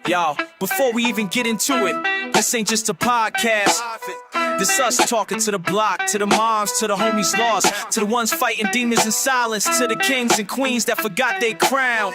Y'all, before we even get into it, this ain't just a podcast. This us talking to the block, to the moms, to the homies lost, to the ones fighting demons in silence, to the kings and queens that forgot their crown.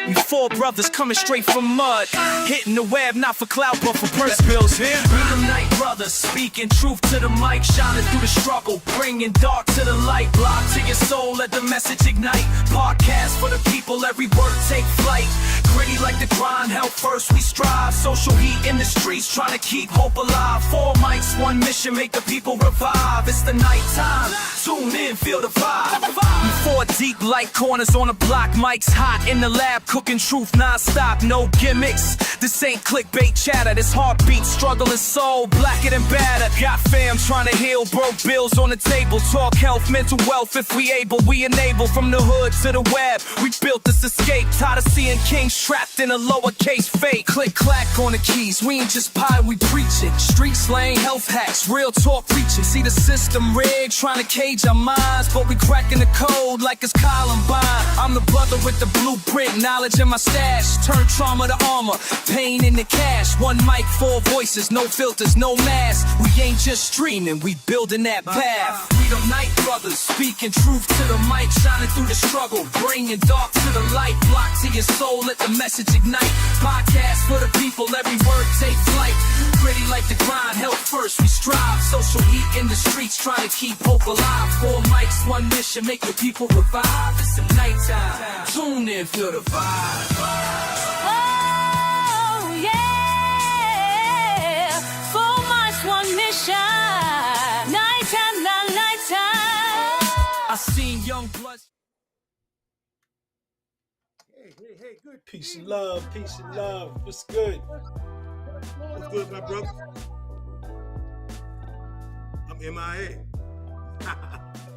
We four brothers coming straight from mud, hitting the web not for clout but for purse bills. We the night brothers, speaking truth to the mic, shining through the struggle, bringing dark to the light. Block to your soul, let the message ignite. Podcast for the people, every word take flight. Gritty like the grind, hell first we strive. Social heat in the streets, trying to keep hope alive. 4 mics, 1 mission, make the people revive. It's the night time, tune in, feel the vibe. We 4 deep like corners on the block, mics hot in the lab, cooking truth non-stop, no gimmicks. This ain't clickbait chatter, this heartbeat, struggle and soul, blacker than batter. Got fam trying to heal, broke bills on the table. Talk health, mental wealth, if we able, we enable. From the hood to the web, we built this escape. Tired of seeing kings trapped in a lowercase fake. Click clack on the keys, we ain't just pie, we preach it. Street slang, health hacks, real talk preaching. See the system rigged, trying to cage our minds, but we cracking the code like it's Columbine. I'm the brother with the blueprint, knowledge in my stash. Turn trauma to armor, pain into cash. 1 mic, 4 voices, no filters, no mask. We ain't just streaming, we building that path. We the night brothers, speaking truth to the mic, shining through the struggle, bringing dark to the light. Block to your soul, let the message ignite. Podcast for the people, every word take flight. Gritty like the grind, health first we strive. Social heat in the streets, trying to keep hope alive. 4 mics, 1 mission, make the people revive. It's the nighttime, tune in, feel the vibe. Oh yeah, 4 mics, 1 mission. Nighttime, not nighttime. I seen young blood. Hey, good. Peace and love, peace and love. What's good? What's good, my brother? I'm MIA.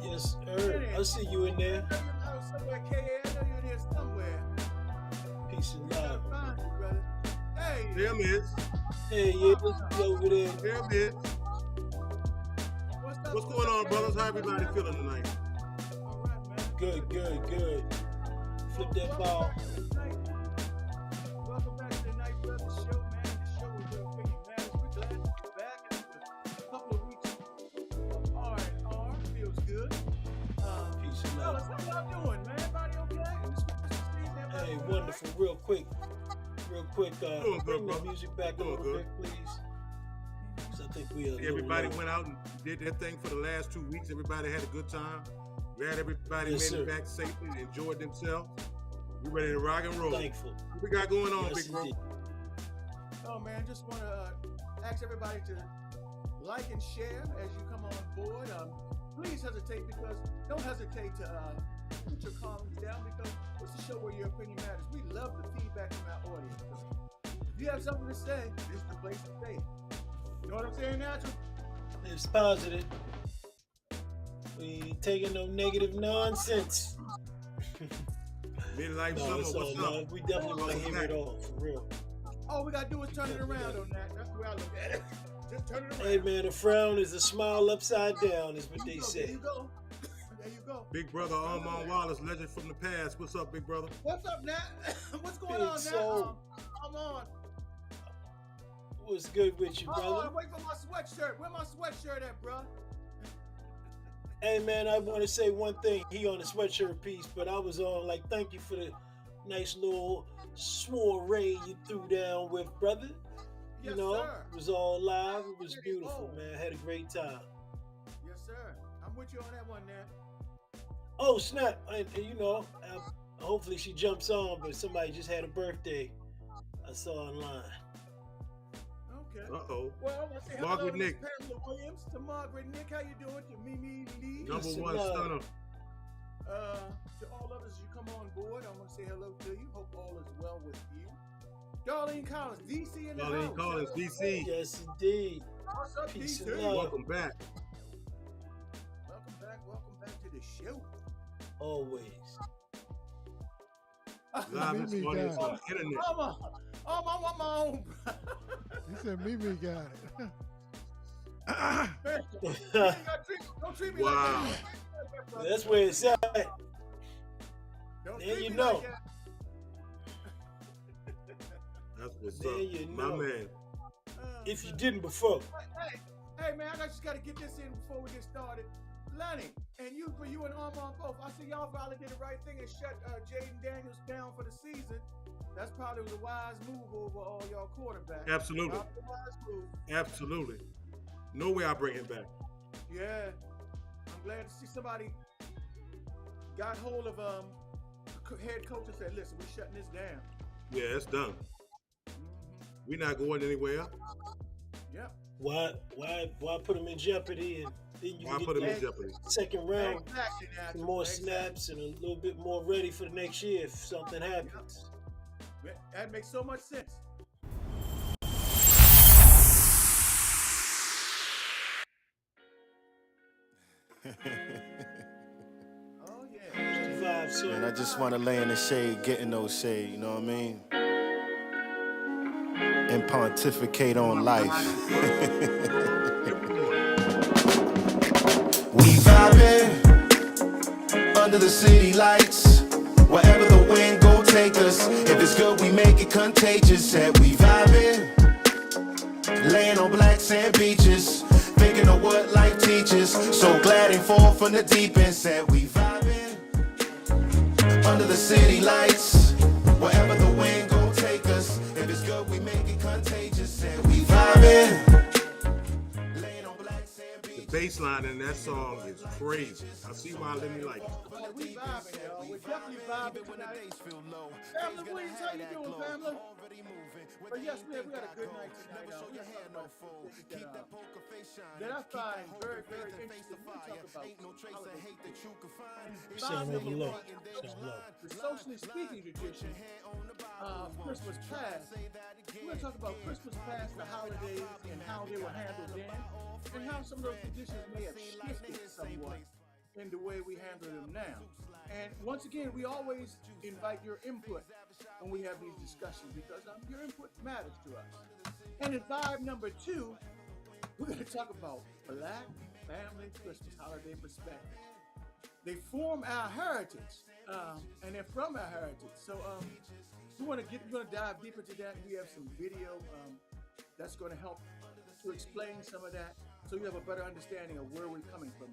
Yes, sir. I see you in there. I was somewhere, KA. I know you're in here somewhere. Peace and love. Find you, brother. Hey. There is. Hey, yeah, be over there. There is. What's going on, brothers? How everybody feeling tonight? All right, man. Good, good, good. Flip that ball. Welcome back to the Night Brothers Show, man. The show is Your Opinion Matters. We're glad to be back after a couple of weeks of R&R. Feels good. Peace and love. Fellas, how y'all doing, man? Everybody okay? Hey, wonderful. Real quick. Doing Bring good, the bro. music back Doing over good. quick, please. 'Cause I think we are. Everybody went out and did their thing for the last 2 weeks. Everybody had a good time. Glad everybody Yes, made it sir. back safely and enjoyed themselves. We ready to rock and roll. Thankful. What we got going on, Yes, big bro? indeed. Oh man, just want to ask everybody to like and share as you come on board. Please don't hesitate to put your comments down because it's a show where your opinion matters. We love the feedback from our audience. If you have something to say, this is the place to say it. You know what I'm saying, Natural? It's positive. We ain't taking no negative nonsense. Midnight No, summer, it's all what's love. up? We definitely want to hear it all, for real. All we got to do is turn it around on that. That's the way I look at it. Just turn it around. Hey, man, a frown is a smile upside down, is what they There say. you go. There you go. Big brother Armand Wallace, legend from the past. What's up, big brother? What's up, Nat? What's going Big on, Nat? soul. I'm on. What's good with you, Oh, brother? wait for my sweatshirt. Where my sweatshirt at, bro? Hey, man, I want to say one thing. He on the sweatshirt piece, but I was on, like, thank you for the nice little soiree you threw down with, brother. Yes, You know, sir. it was all live. It was beautiful, man. I had a great time. Yes, sir. I'm with you on that one, Nat. Oh, snap. And you know, hopefully she jumps on, but somebody just had a birthday. I saw online. Okay. Uh-oh. Well, let's say Margaret hello to Miss Nick. Pamela Williams, to Margaret Nick. How you doing? To Mimi Lee. Number Peace and one love. stunner. To all of us, you come on board. I want to say hello to you. Hope all is well with you. Darlene Collins, DC in the Darlene house. Collins, DC. Yes, indeed. What's up, Peace DC? and love. Welcome back. Welcome back to the show. Always. Live Mimi this audience got on the internet. I want my own. He said Mimi got it. Man, you ain't gotta don't treat me Wow. like that. That's where it's at. Don't There treat you me know. like that. That's what's There up. you My know. man. If you didn't before. Hey, man, I just got to get this in before we get started. Lenny, and you and Armand both. I see y'all probably did the right thing and shut Jaden Daniels down for the season. That's probably was a wise move over all y'all quarterbacks. Absolutely. Probably a wise move. Absolutely. No way I bring him back. Yeah, I'm glad to see somebody got hold of head coach and said, "Listen, we're shutting this down." Yeah, it's done. We're not going anywhere. Yep. Why put him in jeopardy and then you Why get put him in that jeopardy? second round, Exactly, some more exactly. snaps and a little bit more ready for the next year if something happens. That makes so much sense. Oh yeah. The vibe, so And I just want to lay in the shade, get in those shade, you know what I mean? And pontificate on life. We vibing under the city lights. Wherever the wind go take us. If it's good, we make it contagious. Said we vibing, laying on black sand beaches, thinking of what life teaches. So glad and fall from the deep end. Said we vibing under the city lights. Wherever the wind go take us. If it's good, we make it contagious. Said we vibing, laying on black sand beaches. The bass line in that song is crazy. I see why Lenny like it. We vibing, y'all. We're definitely vibing tonight. Family Williams, how you doing, family? But yes, we had a good night tonight. We had that I find very, very interesting. We talk about sound overload. the socially speaking tradition of Christmas past. We're going to talk about Christmas past, the holidays, and how they were handled then, and how some of those traditions may have shifted somewhat in the way we handle them now. And once again, we always invite your input when we have these discussions because your input matters to us. And in vibe number 2, we're going to talk about Black family Christmas holiday perspective. They form our heritage, and they're from our heritage. So we're going to dive deeper into that. We have some video that's going to help to explain some of that, so you have a better understanding of where we're coming from.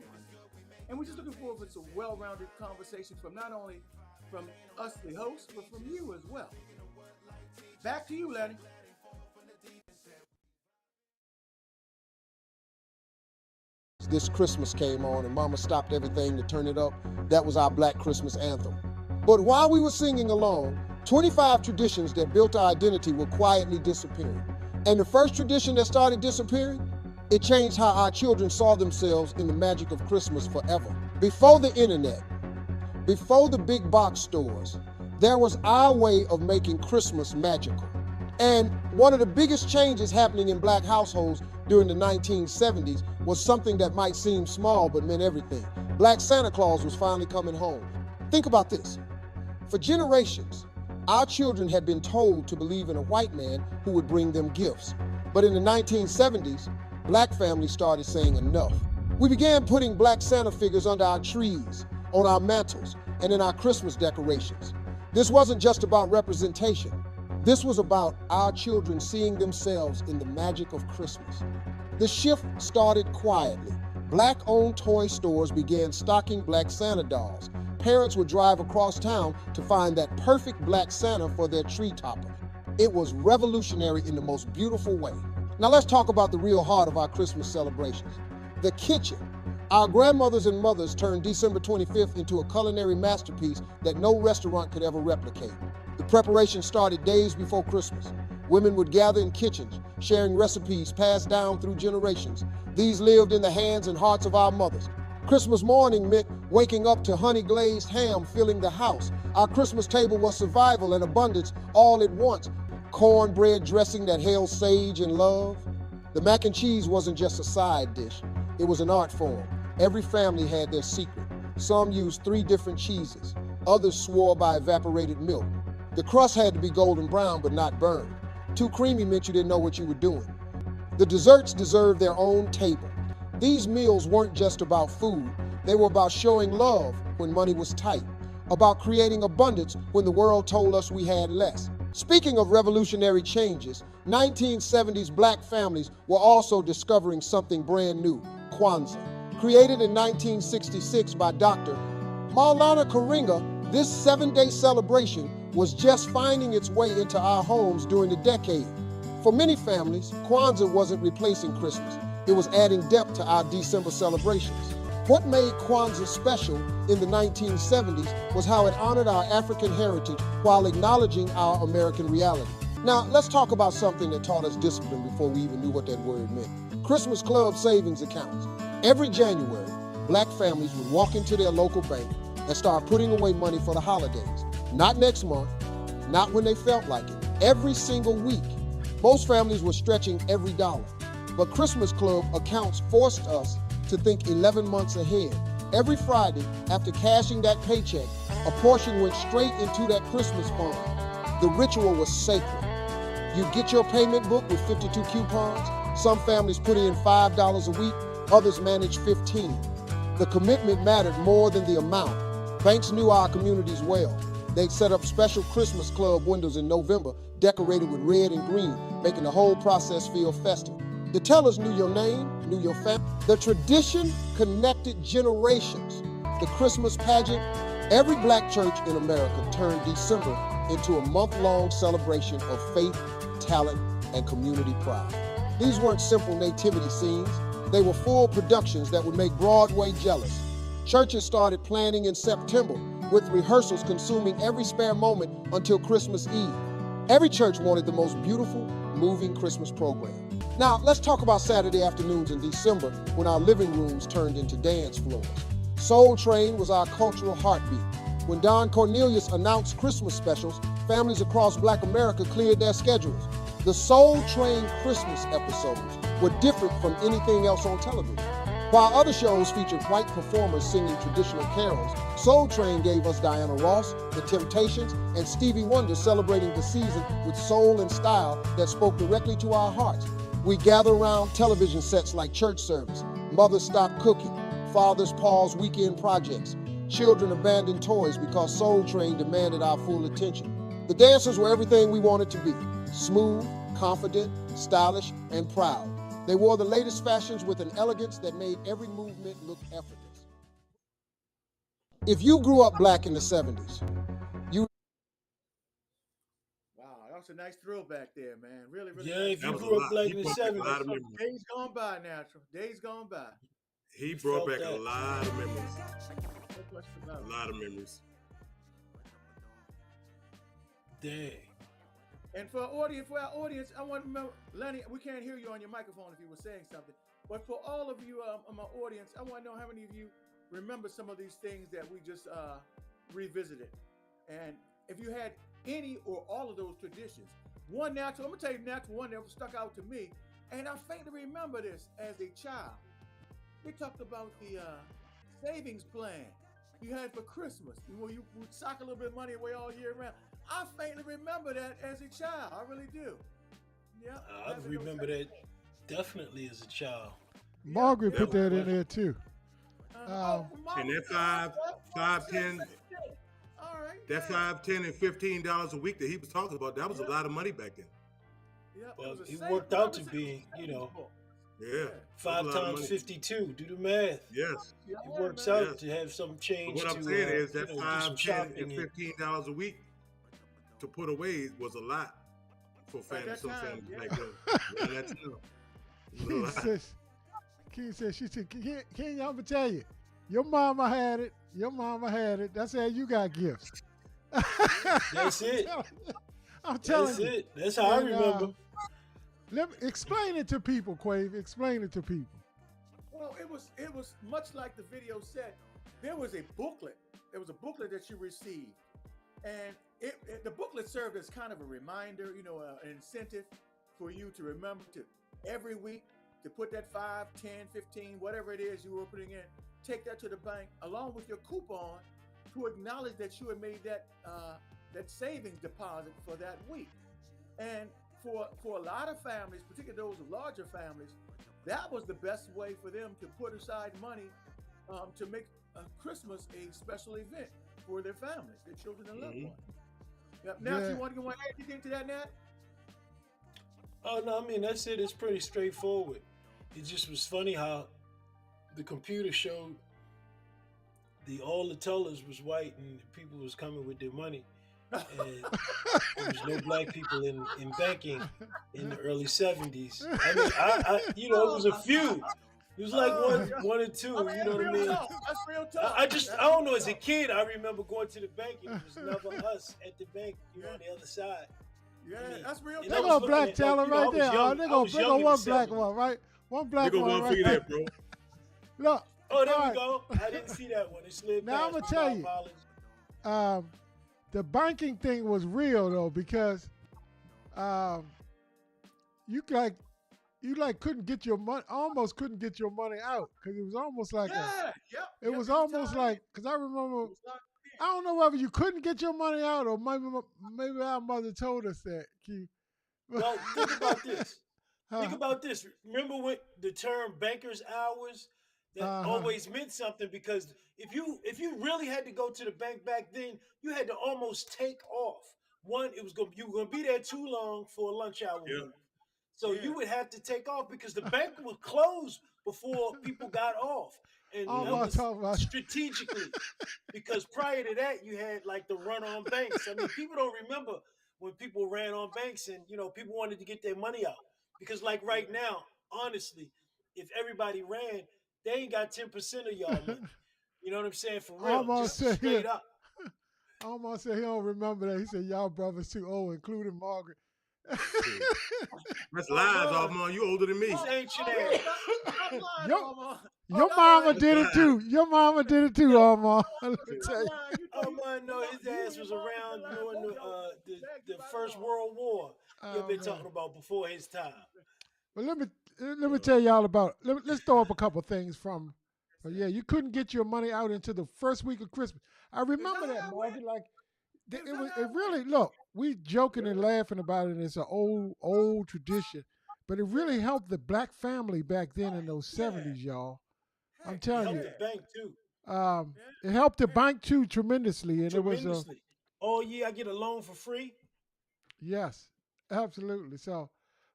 And we're just looking forward to some well-rounded conversations from not only from us, the hosts, but from you as well. Back to you, Lenny. This Christmas came on and Mama stopped everything to turn it up. That was our Black Christmas anthem. But while we were singing along, 25 traditions that built our identity were quietly disappearing. And the first tradition that started disappearing, it changed how our children saw themselves in the magic of Christmas forever. Before the internet, before the big box stores, there was our way of making Christmas magical. And one of the biggest changes happening in Black households during the 1970s was something that might seem small but meant everything. Black Santa Claus was finally coming home. Think about this. For generations, our children had been told to believe in a white man who would bring them gifts. But in the 1970s, Black families started saying enough. We began putting Black Santa figures under our trees, on our mantles, and in our Christmas decorations. This wasn't just about representation. This was about our children seeing themselves in the magic of Christmas. The shift started quietly. Black-owned toy stores began stocking Black Santa dolls. Parents would drive across town to find that perfect Black Santa for their tree topper. It was revolutionary in the most beautiful way. Now let's talk about the real heart of our Christmas celebrations. The kitchen. Our grandmothers and mothers turned December 25th into a culinary masterpiece that no restaurant could ever replicate. The preparation started days before Christmas. Women would gather in kitchens, sharing recipes passed down through generations. These lived in the hands and hearts of our mothers. Christmas morning meant waking up to honey-glazed ham filling the house. Our Christmas table was survival and abundance all at once. Cornbread dressing that held sage and love. The mac and cheese wasn't just a side dish. It was an art form. Every family had their secret. Some used 3 different cheeses. Others swore by evaporated milk. The crust had to be golden brown but not burned. Too creamy meant you didn't know what you were doing. The desserts deserved their own table. These meals weren't just about food. They were about showing love when money was tight, about creating abundance when the world told us we had less. Speaking of revolutionary changes, 1970s black families were also discovering something brand new, Kwanzaa. Created in 1966 by Dr. Maulana Karinga, this 7-day celebration was just finding its way into our homes during the decade. For many families, Kwanzaa wasn't replacing Christmas. It was adding depth to our December celebrations. What made Kwanzaa special in the 1970s was how it honored our African heritage while acknowledging our American reality. Now, let's talk about something that taught us discipline before we even knew what that word meant. Christmas Club savings accounts. Every January, black families would walk into their local bank and start putting away money for the holidays. Not next month, not when they felt like it. Every single week. Most families were stretching every dollar. But Christmas Club accounts forced us to think 11 months ahead. Every Friday, after cashing that paycheck, a portion went straight into that Christmas fund. The ritual was sacred. You'd get your payment book with 52 coupons. Some families put in $5 a week, others managed 15. The commitment mattered more than the amount. Banks knew our communities well. They'd set up special Christmas Club windows in November, decorated with red and green, making the whole process feel festive. The tellers knew your name, knew your family. The tradition connected generations. The Christmas pageant, every black church in America turned December into a month-long celebration of faith, talent, and community pride. These weren't simple nativity scenes. They were full productions that would make Broadway jealous. Churches started planning in September, with rehearsals consuming every spare moment until Christmas Eve. Every church wanted the most beautiful, moving Christmas program. Now, let's talk about Saturday afternoons in December when our living rooms turned into dance floors. Soul Train was our cultural heartbeat. When Don Cornelius announced Christmas specials, families across Black America cleared their schedules. The Soul Train Christmas episodes were different from anything else on television. While other shows featured white performers singing traditional carols, Soul Train gave us Diana Ross, The Temptations, and Stevie Wonder celebrating the season with soul and style that spoke directly to our hearts. We gather around television sets like church service, mothers stop cooking, fathers pause weekend projects, children abandoned toys because Soul Train demanded our full attention. The dancers were everything we wanted to be, smooth, confident, stylish, and proud. They wore the latest fashions with an elegance that made every movement look effortless. If you grew up black in the 70s, Wow, that was a nice throwback there, man. Really, really. Yeah, nice. if you That was a grew up lot. black He in the brought back a 70s, lot of memories. Days gone by, natural. Days gone by. He You brought felt back a that. lot of memories. No question about A it. lot of memories. dang. And for our audience, I want to remember, Lenny, we can't hear you on your microphone if you were saying something. But for all of you on my audience, I want to know how many of you remember some of these things that we just revisited. And if you had any or all of those traditions. One natural, I'm going to tell you natural one that stuck out to me. And I faintly remember this as a child. They talked about the savings plan you had for Christmas, where you would sock a little bit of money away all year round. I faintly remember that as a child. I really do. Yeah. I remember that definitely as a child. Margaret Yeah. put that in there too. And that five, 10, All right. that $5, $10, and $15 a week that he was talking about, that was a lot of money back then. Yeah, Well, was a it save- worked well, out it to was a be, savings book. Yeah. Yeah. That 5 was a lot of times money. 52. Do the math. Yes. Yeah, It works man. out Yes. to have some But change what I'm to saying is that do some 5, 10, shopping. and $15 a week to put away was a lot for families. that Some time, families yeah. back then. At that time. It was a King lot. says, she said, King, I'm gonna tell you, your mama had it. Your mama had it. That's how you got gifts. That's it. I'm telling That's you. it. That's how I And, remember. Let me explain it to people, Quave. Explain it to people. Well, it was much like the video said. There was a booklet. There was a booklet that you received, and the booklet served as kind of a reminder, an incentive for you to remember to every week to put that 5, 10, 15, whatever it is you were putting in, take that to the bank along with your coupon to acknowledge that you had made that savings deposit for that week. And for a lot of families, particularly those of larger families, that was the best way for them to put aside money to make Christmas a special event for their families, their children and loved ones. Now, Yeah. you want to add anything to that, Nat? Oh no, I mean that's it. It's pretty straightforward. It just was funny how the computer showed all the tellers was white and people was coming with their money, and there was no black people in banking in the early '70s. I mean, I it was a few. It was like one or two. You know what I mean? That's real talk. I don't know. As a kid, I remember going to the bank and it was never us at the bank. On the other side. Yeah, that's real And They I talk. was go black looking at, teller like, you know, right I was there. young- They I go was young in one the black 70s. one, right? One black They go one one right for there. that, bro. Look. Oh, there all we right. go. I didn't see that one. It slid Now, past I'ma me. tell My you. apologies. The banking thing was real though because you couldn't get your money, almost couldn't get your money out because it was almost like it was almost like because I remember I don't know whether you couldn't get your money out or maybe our mother told us that. Q. Well, think about this. Huh. Think about this. Remember what the term banker's hours that always meant something because if you really had to go to the bank back then, you had to almost take off. One, you were gonna be there too long for a lunch hour move. So you would have to take off because the bank would close before people got off. And Oh, that I'm was talking about- strategically because prior to that you had like the run on banks. I mean, people don't remember when people ran on banks and people wanted to get their money out. Because like right now, honestly, if everybody ran, they ain't got 10% of y'all money. You know what I'm saying? For real. Almost Just said straight here. up. Almost said he don't remember that. He said y'all brothers too old, including Margaret. That's lies, Armand. You older than me. It's ancient ass. Your mama did it too. Your mama did it too, Armand. Let me tell you. Man, no, his ass was around during the First World War. You've been talking about before his time. But let me tell y'all about. Let's throw up a couple things from. Yeah, you couldn't get your money out until the first week of Christmas. I remember that, Margaret. Like it really look. We joking and laughing about it. It's an old tradition, but it really helped the black family back then in those '70s, y'all. I'm telling you. It helped the bank too. It helped the bank too tremendously, and Tremendously. it was oh yeah, I get a loan for free. yes, absolutely. So,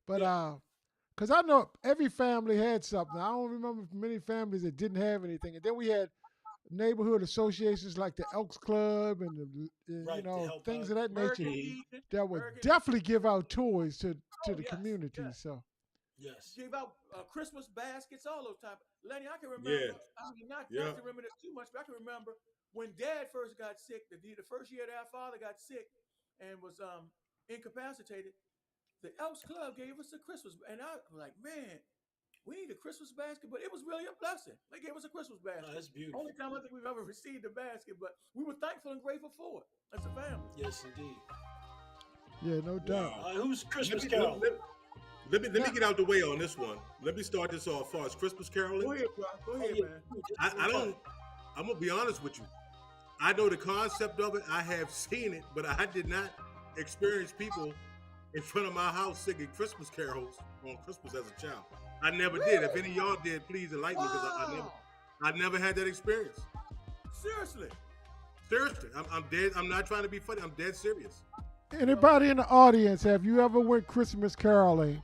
but because I know every family had something. I don't remember many families that didn't have anything, and then we had neighborhood associations like the Elks Club and things of that nature that would definitely give out toys to the community. Yes. So yes, gave out Christmas baskets, all those type. Lenny, I can remember. Yeah. I mean, not to remember this too much, but I can remember when Dad first got sick. The first year that our father got sick and was incapacitated, the Elks Club gave us a Christmas, and I was like, man, we need a Christmas basket, but it was really a blessing. They gave us a Christmas basket. Oh, that's beautiful. Only time I think we've ever received a basket, but we were thankful and grateful for it as a family. Yes, indeed. yeah, no doubt. Who's Christmas Let me- Carol? Let me get out the way on this one. Let me start this off as far as Christmas caroling. Go ahead, bro. Go ahead, man. I don't. I'm gonna be honest with you. I know the concept of it. I have seen it, but I did not experience people in front of my house singing Christmas carols on Christmas as a child. I never did. If any of y'all did, please enlighten me because I never had that experience. Seriously. Seriously, I'm dead. I'm not trying to be funny. I'm dead serious. Anybody in the audience, have you ever went Christmas caroling,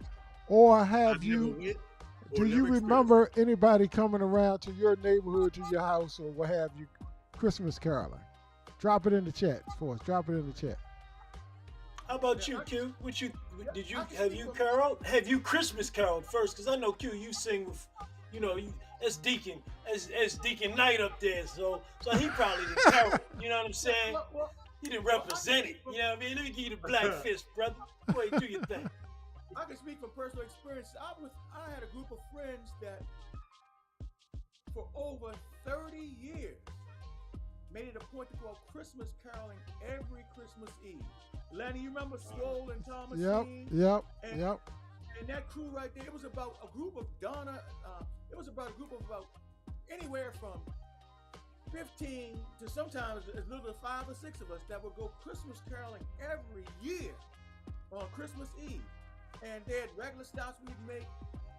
or have I've you? never went or Do you never experienced. remember anybody coming around to your neighborhood, to your house, or what have you, Christmas caroling? Drop it in the chat for us. Drop it in the chat. How about you, Q? Have you caroled? Have you Christmas caroled first? Because I know Q, you sing with, as Deacon, as Deacon Knight up there. So he probably didn't carol. You know what I'm saying? He didn't represent it. You know what I mean? Let me give you the black fist, brother. Go ahead, do your thing. I can speak from personal experience. I had a group of friends that for over 30 years made it a point to go Christmas caroling every Christmas Eve. Lenny, you remember Swole and Thomas? Yep. And that crew right there, it was about a group of about anywhere from 15 to sometimes as little as 5 or 6 of us that would go Christmas caroling every year on Christmas Eve. And they had regular stops we'd make,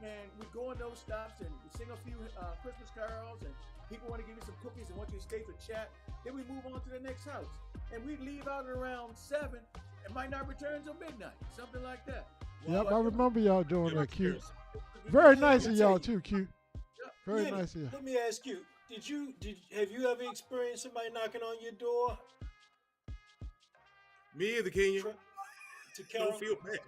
and we go in those stops and we sing a few Christmas carols, and people want to give you some cookies and want you to stay for chat. Then we move on to the next house, and we leave out at around 7 and might not return till midnight, something like that. Yep, I remember y'all doing that, Q. Yes. Very nice of Let me y'all tell you. too, Q. Very Lenny, nice of you. let me ask you: have you ever experienced somebody knocking on your door Me either, Kenya. to Carol? Don't feel bad.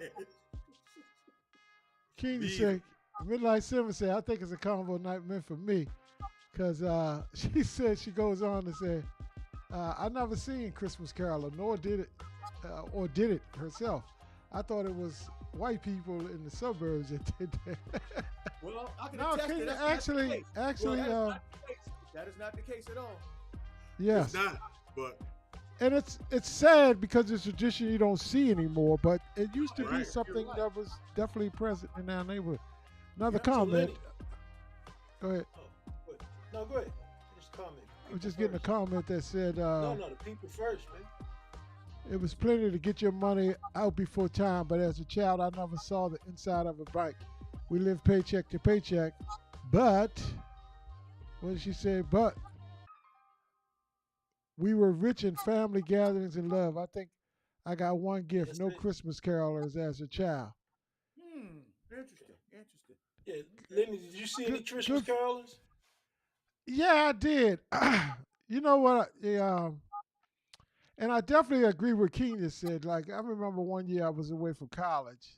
Kenya Me said, Midnight Simmer said, I think it's a convo night meant for me. Because she said, she goes on to say, I never seen Christmas Carol, nor did it herself. I thought it was white people in the suburbs that did that. Well, I can No, attest Kenya, that that's actually, not the case. actually, Well, that is not the case at all. yes. It's not, but And it's sad because it's a tradition you don't see anymore, but it used to be Right. something You're right. that was definitely present in our neighborhood. Another Yeah, so comment. Lenny- Go ahead. Oh, wait. No, go ahead. Just comment. I was just getting a comment that said No, the people first, man. it was plenty to get your money out before time, but as a child, I never saw the inside of a bank. We lived paycheck to paycheck, but what did she say? But we were rich in family gatherings and love. I think I got one gift: That's no it. Christmas carolers as a child. Interesting, interesting. Yeah, Lenny, did you see any Good- Christmas good- carolers? Yeah, I did. You know what? And I definitely agree with Kenya said. Like, I remember one year I was away from college,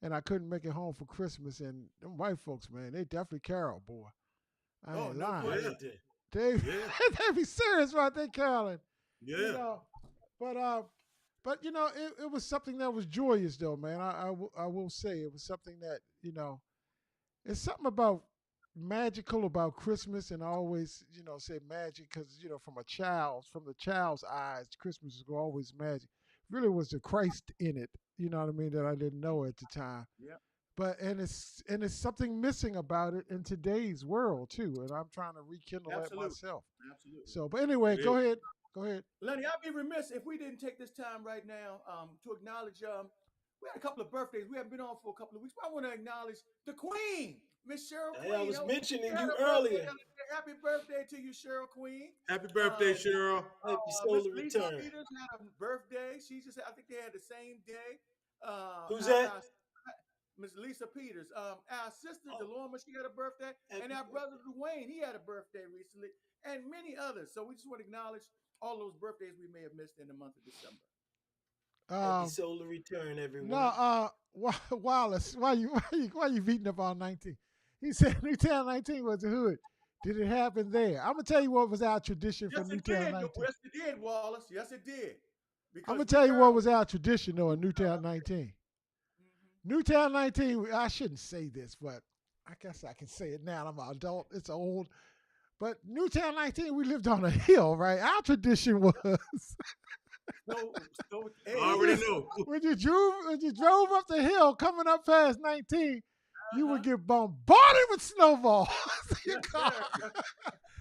and I couldn't make it home for Christmas. And them white folks, man, they definitely carol, boy. I Oh, ain't no lying. question. Yeah, They Yeah. they be serious about they caroling. yeah. You know, but you know, it was something that was joyous though, man. I will say it was something that it's something about magical about Christmas, and I always say magic because from the child's eyes, Christmas is always magic. Really was the Christ in it, you know what I mean, that I didn't know at the time. Yep. But it's something missing about it in today's world too, and I'm trying to rekindle that Absolutely. myself. Absolutely. So, but anyway, It go is. ahead. Go ahead. Lenny, I'd be remiss if we didn't take this time right now to acknowledge. We had a couple of birthdays. We haven't been on for a couple of weeks, but I want to acknowledge the Queen, Miss Cheryl Hey, I Queen. was Oh, mentioning she had you a birthday earlier. the other day. Happy birthday to you, Cheryl Queen. Happy birthday, Um, Cheryl. Happy Miss solar Lisa return. Peters had a birthday. She just, I think they had the same day. Who's that? Miss Lisa Peters. Our sister Oh, Delorma, she had a birthday, happy and our birthday. brother Dwayne, he had a birthday recently, and many others. So we just want to acknowledge all those birthdays we may have missed in the month of December. Happy Um, solar return, everyone. no, Wallace, why you beating up on 19? He said Newtown 19 was the hood. Did it happen there? I'm gonna tell you what was our tradition for Yes, it Newtown did. 19. Yes, it did, Wallace. Yes, it did. I'm gonna we tell you what caroled. was our tradition though in Newtown 19. Newtown 19, I shouldn't say this, but I guess I can say it now. I'm an adult. It's old. But Newtown 19, we lived on a hill, right? Our tradition was Hey, I already know. when you drove up the hill coming up past 19, you would Uh-huh. get bombarded with snowballs. in your Yes, car. sir.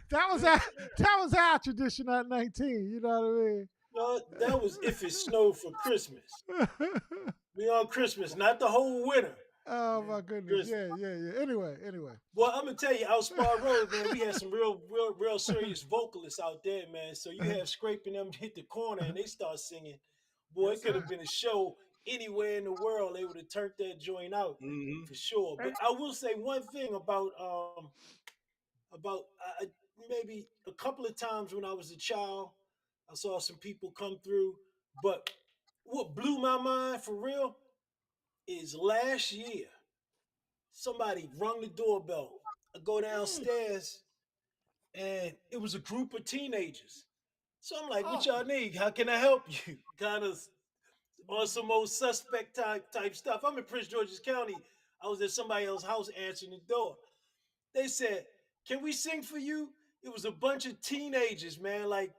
That was our tradition at 19. You know what No, that was if it snowed for Christmas. I mean? We on Christmas, not the whole winter. Oh my goodness. Christmas. Yeah. Anyway. Well, I'm gonna tell you, out Spar Road, man, we had some real serious vocalists out there, man. So you have scraping them hit the corner and they start singing. Boy, Yes, it could have sir. been a show anywhere in the world. They would have turned that joint out Hmm. for sure. But I will say one thing about maybe a couple of times when I was a child, I saw some people come through. But what blew my mind for real is last year somebody rung the doorbell. I go downstairs and it was a group of teenagers. So I'm like, what Oh, y'all need? How can I help you? Kind of on some old suspect type stuff. I'm in Prince George's County. I was at somebody else's house answering the door. They said, "Can we sing for you?" It was a bunch of teenagers, man, like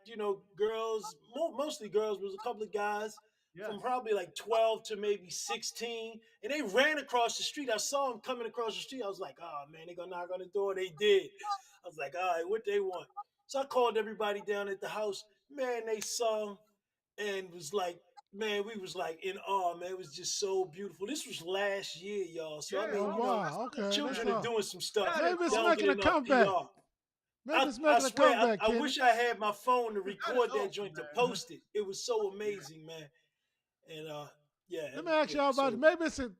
girls, mostly girls. But it was a couple of guys yes. from probably like 12 to maybe 16, and they ran across the street. I saw them coming across the street. I was like, "Oh man, they gonna knock on the door." They did. I was like, "All right, what they want?" So I called everybody down at the house. Man, they sung and was like man, we was like in awe, man. It was just so beautiful. This was last year, y'all. So I Yeah, mean, Oh you know, wow, okay. children That's are doing some stuff. maybe it's They don't making get a enough comeback. PR. Maybe it's I making a swear, comeback, I Kenny. wish I had my phone to That is record that awesome, joint to man. post it. It was so amazing, man. And yeah. Let me ask yeah, y'all about so it. Maybe it's a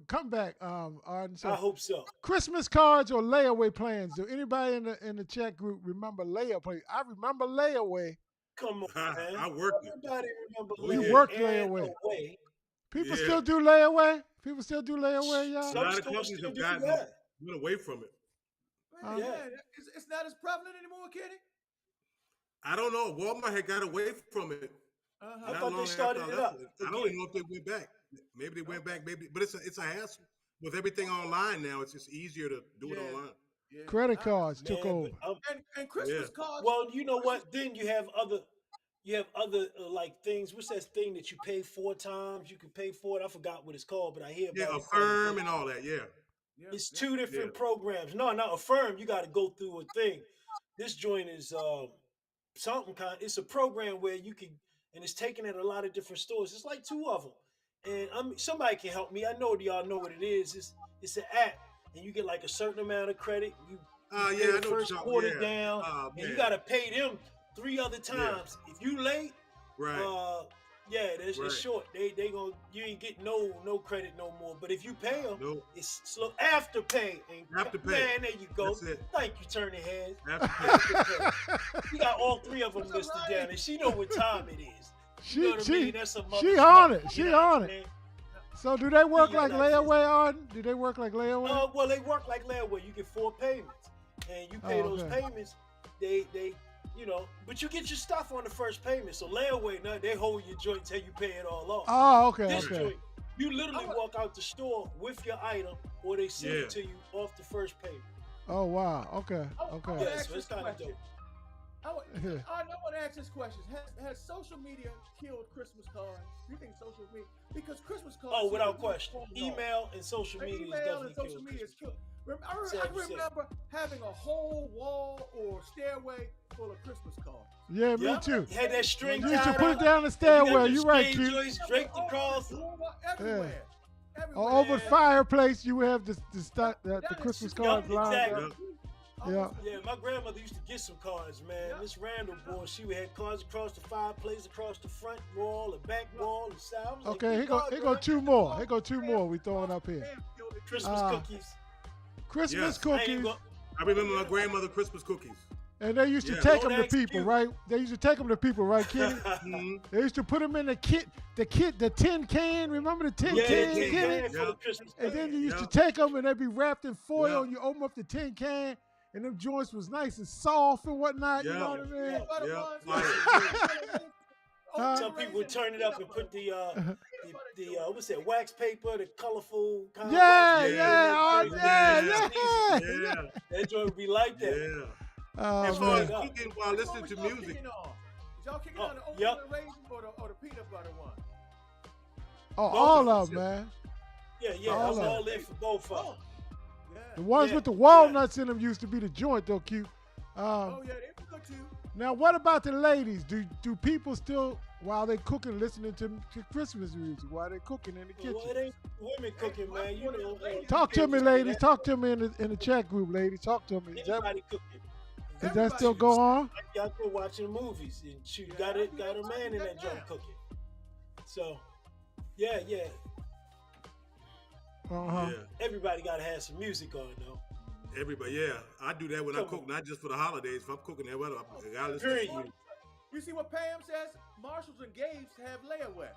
comeback. Arden. I So hope so. Christmas cards or layaway plans. Do anybody in the chat group remember layaway? I remember layaway. Come on, man. I worked it. Everybody remember Oh, You yeah. worked and layaway. away. People Yeah. still do layaway. People still do layaway, A y'all. Some lot of stores companies still have do gotten that. went away from it. Man, Yeah. it's not as prevalent anymore, Kenny. I don't know. Walmart had got away from it. Uh-huh. I Not thought long they started after it I up left. I don't again. even know if they went back. Maybe they went back. Maybe, but it's a hassle with everything online now. It's just easier to do it Yeah. online. Yeah. Credit cards took Man, over. but And Christmas Yeah. cards. well, you know what? Then you have other like things. What's that thing that you pay 4 times? You can pay for it. I forgot what it's called, but I hear about Yeah, it. Affirm and all that. Yeah. Yeah, It's yeah. two different Yeah. programs. No, not Affirm. You got to go through a thing. This joint is something kind. It's a program where you can, and it's taken at a lot of different stores. It's like two of them, and somebody can help me. I know y'all know what it is. It's an app, and you get like a certain amount of credit. You Yeah, I pay know the what you're first talking. quarter Yeah. down, Oh, and you man. got to pay them 3 other times. If you late, Right. yeah, it's Right. short. They gonna you ain't get no credit no more. But if you pay them, Nope. it's slow after pay. And After pay. man, there you go. That's it. Thank you, turning heads. After pay. After pay. You got all 3 of them That's listed right. down, and she know what time it is. She You know what I mean? she That's a she mother's on month, it. you She know what on I'm it. saying? So do they work Yeah, like like this. layaway, Arden? Do they work like layaway? Well, they work like layaway. You get 4 payments, and you pay those okay. payments. They but you get your stuff on the first payment. So layaway, now they hold your joint until you pay it all off. Oh, okay, This okay. joint, you literally walk out the store with your item, or they send Yeah. it to you off the first payment. Oh wow, okay, I okay. wanna Yeah, ask so this it's kind of question. dope. I want to ask this question. Has social media killed Christmas cards? Do you think social media, because Christmas cards? Oh, without seem to question, fall off. email and social media is Email definitely and social killed media is Christmas. killed. I Sad to say. remember having a whole wall or stairway full of Christmas cards. Yeah, me Yeah, too. you had that string You used to tied put up, it down the and stairwell. got You the right, string Q. joints draped across. Everywhere. Everywhere. Or over the fireplace, you would have the Down Christmas the cards street. lined Exactly. up. Oh, Yeah. Yeah, my grandmother used to get some cards, man. Yeah. Miss Randall, boy, she had cards across the fireplace, across the front wall, the back wall, the side. I was like, Okay, good here go God, here go Grandma. 2 more. Here go 2 more. We throwing up here. Christmas cookies. Christmas Yes. I ain't cookies, go- I remember my grandmother Christmas cookies. and they used to Yeah. take Don't them to ask people, you. right? They used to take them to people, right, Kenny? Mhm. They used to put them in the tin can. Remember the tin Yeah, can, tin Kenny? can full Yeah. of Christmas And then you used Yeah. to take them and they'd be wrapped in foil, Yeah. and you open up the tin can, and them joints was nice and soft and whatnot. You Yeah. know what I mean? Some people would turn it up and put the what's that, wax paper, the colorful kind Yeah, of wax paper. yeah, oh, yeah, Yeah. yeah. Yeah. That joint would be like that. Yeah. Oh, As far as man. cooking while listening to music. Y'all kicking Oh, on the oatmeal yep. and raisin or the peanut butter one? Oh, Both all of of them, man. Yeah, All I was of all in for both of them. Yeah. The ones Yeah, with the walnuts in them used to be the joint, though, Q. Oh yeah, they were good too. Now, what about the ladies? Do people still, while they cooking, listening to Christmas music while they cooking in the kitchen? Well, it ain't women cooking, man. You know. Talk to me, ladies. Talk to me in the chat group, ladies. Talk to me. Anybody cooking? Does that still go on? Y'all still watching movies and shoot, got a man in that joint cooking. So, yeah. Uh-huh. Yeah. Everybody gotta have some music on though. Everybody, yeah. I do that when I Come cook, on. not just for the holidays. If I'm cooking that weather, I gotta listen Period. to music. You see what Pam says? Marshalls and Gabe's have layaway.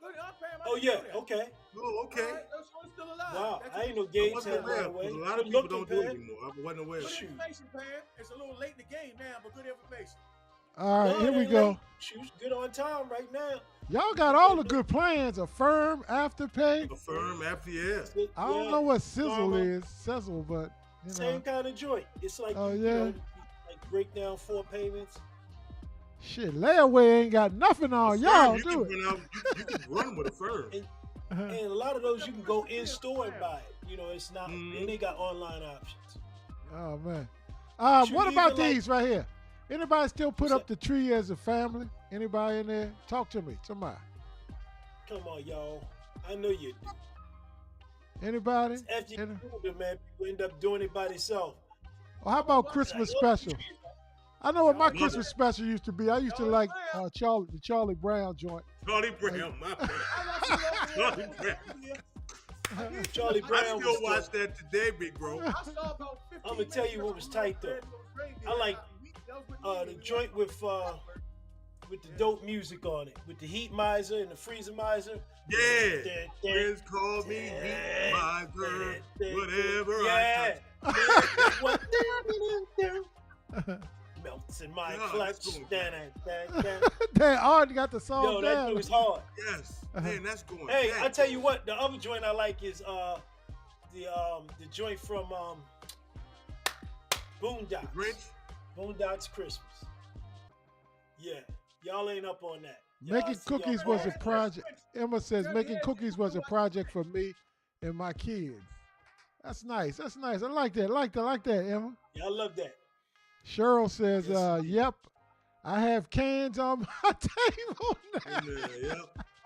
Good, Pam. I Oh didn't yeah, know that. okay. Oh, okay. All right, that's one still alive. Wow, That's I ain't no I Gates wasn't had aware, right away. 'cause a lot of Good people don't looking, do it Pat. anymore. I wasn't aware. Good Shoot. information, Pam. It's a little late in the game now, but good information. All right, No, here it we ain't go. late. Shoot's good on time right now. Y'all got all the good plans. Affirm, Afterpay. Affirm after, yeah. I don't know what sizzle is, sizzle, but you know. Same kind of joint. It's like Oh, you yeah? know, like break down 4 payments. Shit, layaway ain't got nothing on y'all, you do can it. run out, you can run with Affirm. Uh-huh. And a lot of those you can go in store and buy it. You know, it's not. And they got online options. Oh man. Should What you about even, like- these right here? Anybody still put What's up the tree as a family? Anybody in there? Talk to me. Somebody. Come on, y'all. I know you do. Anybody? After you Any- do it, man, people end up doing it by themselves. Or how about Christmas special? I know what my Love Christmas it. special used to be. I used to like the Charlie Brown joint. Charlie Brown, my man. Charlie Brown. Charlie I Brown still was watch that today, big bro. I saw about 15 I'm gonna tell you what was tight though. I like the joint with the dope music on it, with the Heat Miser and the Freezer Miser. Yeah. Friends call me Heat Miser, whatever Yeah. I What melts in my Yeah, clutch. that's going Damn, Art got the song Yo, that down. dude was hard. touch. Yes. Man, that's going Hey, back. I tell you what, the other joint I like is the joint from Boondocks. Grinch? Boondocks Christmas. Yeah, y'all ain't up on that. Making see y'all cookies was a bad. project. Emma says making cookies was a project for me and my kids. That's nice. That's nice. I like that. Like that, Emma. Y'all love that. Cheryl says, Yes. yep, I have cans on my table now. Yeah, yep.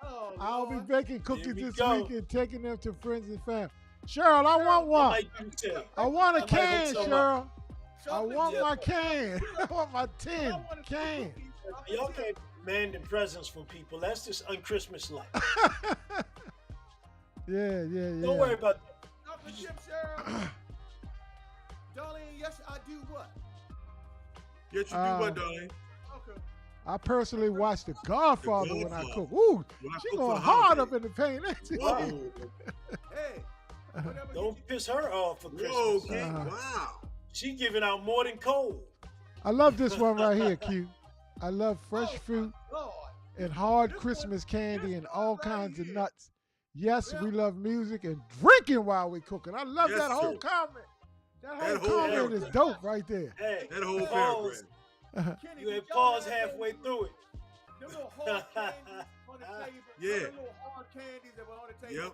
Oh, I'll be Lord. baking cookies we this go. week and taking them to friends and family. Cheryl, I want one. might do too. I want a I might can, hook some Cheryl. I Chocolate want chip. my can. I want my I tin wanna see can. cookies. Y'all can't demand the presents from people. That's just un-Christmas-like. Yeah. Don't worry about that. Chocolate chip, Cheryl. Darlene, yes, I do what? Yes, you do what, darling? Okay. I personally watch The Godfather when I Godfather. cook. Ooh, When I she cook for going the hard holiday. up in the paint, ain't she? Whoa. Hey. whatever Don't you- piss her off for Christmas. Whoa, King. Uh-huh. Wow. She giving out more than cold. I love this one right here, Q. I love fresh Oh, fruit Lord. and hard This Christmas one- candy this and one all right kinds of here. nuts. Yes, we Yeah. love music and drinking while we cooking. I love Yes, that whole sir. comment. That That whole whole comment is paragraph. dope right there. Hey, That whole pause. paragraph. Kenny, You did had y'all paused have halfway those- through it. Them little hard candies on the table. Yeah. Them little hard candies that were on the table. Yep.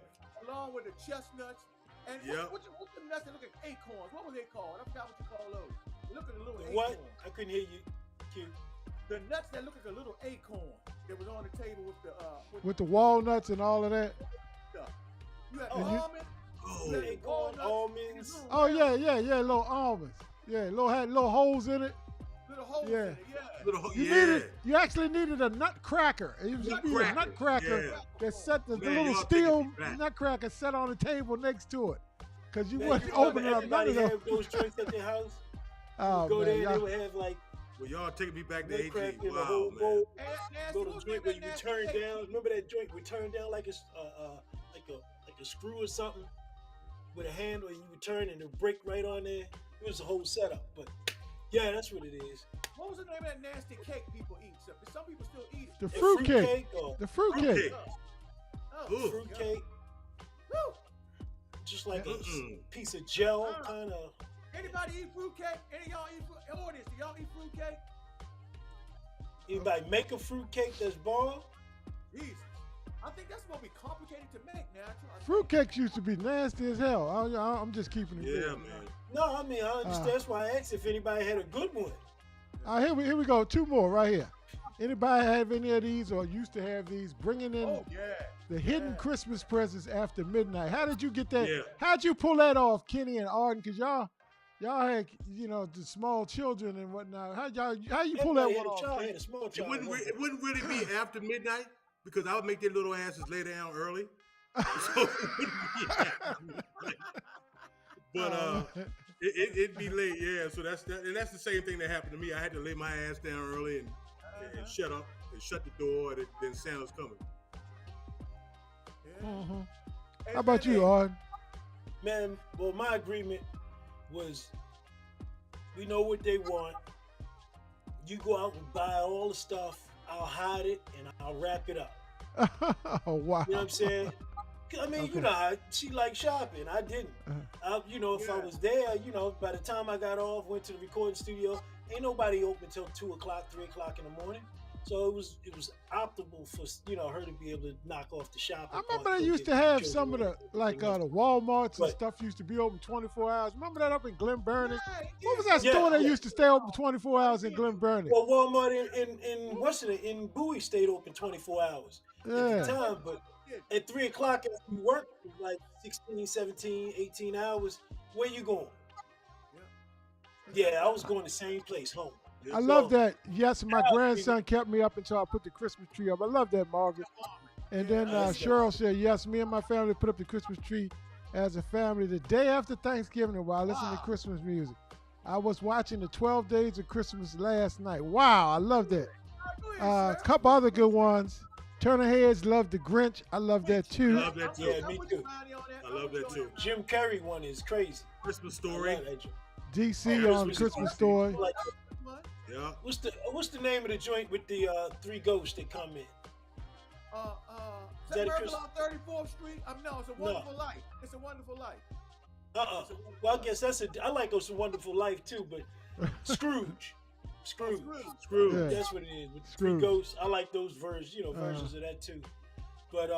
Along with the chestnuts. And Yep. what's the nuts that look like acorns? What were they called? I forgot what you call those. They look like a little The acorn. what? I couldn't hear you. Q. The nuts that look like a little acorn that was on the table with the With the walnuts and all of that. stuff. You had Oh. And you- almond. Oh. You had Acorn, walnuts, almonds. and Oh yeah, little almonds. Yeah, had little holes in it. little holes Yeah. in it. Yeah. You actually needed a nutcracker. It used to be a Nutcracker, nutcracker yeah. that set the Man, little y'all steel taking me back. nutcracker set on the table next to it. Cause you Man, wasn't you remember opening up none everybody of those. have those drinks at their house? Oh, Go man, there, they y'all- would have like Well, y'all taking me back to nutcracker 18. in the Wow, whole man. bowl. Hey, Nasty, Go to who's drink drinking where you that nasty turn cake? down. Remember that joint would turn down like a screw or something with a handle, and you would turn and it would break right on there. It was a whole setup, but yeah, that's what it is. What was the name of that nasty cake people eat? Some people still eat it. The A fruit cake. cake or The fruit Fruitcake. cake. Oh, Ooh. fruit God. cake, Woo. just like a Mm-mm. piece of gel, kind of. Anybody eat fruit cake? Any of y'all eat fruit? Audience, do y'all eat fruit cake? Anybody make a fruit cake that's bomb? Jesus. I think that's gonna be complicated to make now. Fruit cakes used to be nasty as hell. I'm just keeping it Yeah, real. man. No, I mean I understand. That's why I asked if anybody had a good one. Here we go. Two more right here. Anybody have any of these or used to have these? Bringing in Oh yeah. the hidden Christmas presents after midnight. How did you get that? Yeah. How'd you pull that off, Kenny and Arden? Cause y'all had the small children and whatnot. How you pull that Everybody one had a off? child, Kenny? had a small It child. wouldn't really be after midnight because I would make their little asses lay down early. So it wouldn't be after midnight. But it'd be late, yeah. So that's the same thing that happened to me. I had to lay my ass down early and shut up and shut the door. And then Santa's coming. Mhm. How about you, Arden? Man, well, my agreement was we know what they want. You go out and buy all the stuff. I'll hide it and I'll wrap it up. Oh wow. You know what I'm saying? I mean, Okay. you know, she liked shopping. I didn't. If I was there, by the time I got off, went to the recording studio, ain't nobody open till 2 o'clock, 3 o'clock in the morning. So it was optimal for her to be able to knock off the shopping. I remember part, they go used get to have children some of the everything else. the Walmarts and But- stuff used to be open 24 hours. Remember that up in Glen Burnie? Right, What was yeah. that store that Yeah. used to stay open 24 hours in Glen Burnie? Well, Walmart in Washington, in Bowie stayed open 24 hours at Yeah. the time, but at 3 o'clock after you work like 16, 17, 18 hours, where you going? Yeah, I was going the same place, home. I love So, that. Yes, my grandson kept me up until I put the Christmas tree up. I love that, Margaret. And then Cheryl said, yes, me and my family put up the Christmas tree as a family the day after Thanksgiving while listening to Christmas music. I was watching the 12 Days of Christmas last night. Wow, I love that. A couple other good ones. Turner Heads love the Grinch. I love that too. I love that too. Yeah, me too. I love that too. Jim Carrey one is crazy. Christmas Story. DC on Christmas Story. Like, Yeah. What's the name of the joint with the 3 ghosts that come in? Is that Miracle on 34th Street? No, It's a Wonderful Life. It's a Wonderful Life. Well, I guess I like It's a Wonderful Life too, but Scrooge. Scrooge. Yeah. That's what it is. With Scrooge. 3 ghosts. I like those versions of that too. But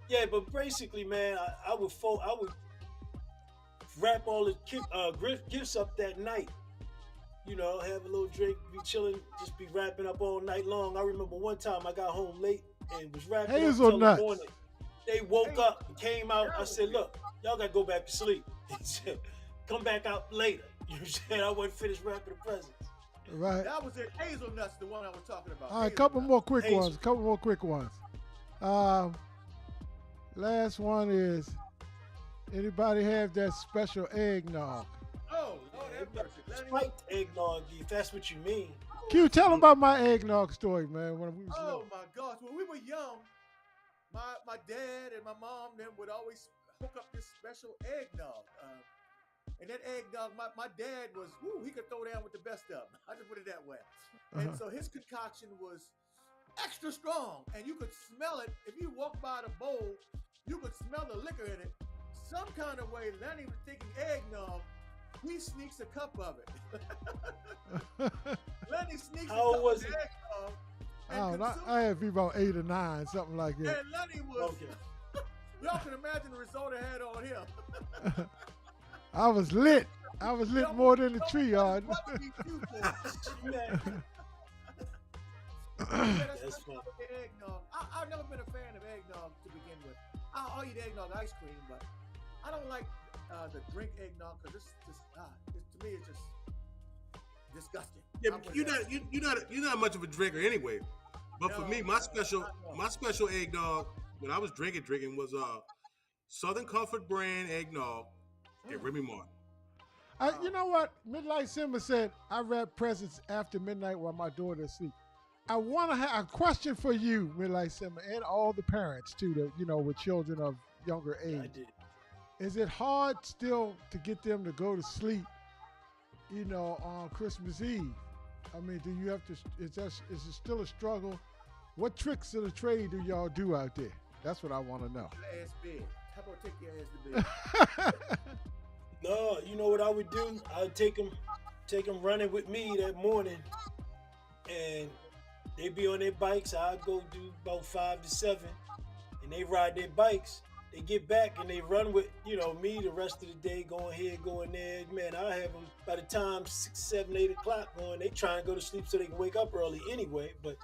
yeah, but basically, man, I would wrap all the gifts up that night. You know, have a little drink, be chilling, just be wrapping up all night long. I remember one time I got home late and was wrapping up until the morning. They woke up and came out. I said, look, y'all got to go back to sleep. He said, come back out later. You know what I'm saying? I wasn't finished wrapping the presents. Right. That was it. Hazelnuts, the one I was talking about. All right, a couple more quick ones. Last one is, anybody have that special eggnog? Oh, that person. Spiked eggnog, if that's what you mean. Q, tell them about my eggnog story, man. When we was Oh young. my gosh! When we were young, my dad and my mom then would always hook up this special eggnog. And that eggnog, my dad was, he could throw down with the best of them. I just put it that way. And so his concoction was extra strong, and you could smell it. If you walk by the bowl, you could smell the liquor in it. Some kind of way, Lenny was thinking eggnog. He sneaks a cup of it. Lenny sneaks How a cup was of it? eggnog. I had to be about 8 or 9, something like that. And Lenny was, y'all can imagine the result it had on him. I was lit. I was lit more than the tree yard. That's funny. Eggnog. I've never been a fan of eggnog to begin with. I'll eat eggnog ice cream, but I don't like the drink eggnog because to me it's just disgusting. Yeah, you're not much of a drinker anyway. But for me, my special eggnog when I was drinking was Southern Comfort brand eggnog at Remy Martin. You know what? Midnight Simba said, I wrap presents after midnight while my daughter is asleep. I want to have a question for you, Midnight Simba, and all the parents too, with children of younger age. I did. Is it hard still to get them to go to sleep, on Christmas Eve? I mean, do you have to, is it still a struggle? What tricks of the trade do y'all do out there? That's what I want to know. Ass bed. How about take your ass to bed? No, you know what I would do? I'd take them running with me that morning, and they be on their bikes. I'd go do about 5 to 7, and they ride their bikes. They get back and they run with, me the rest of the day, going here, going there. Man, I have them by the time 6, 7, 8 o'clock going. They try and go to sleep so they can wake up early anyway, but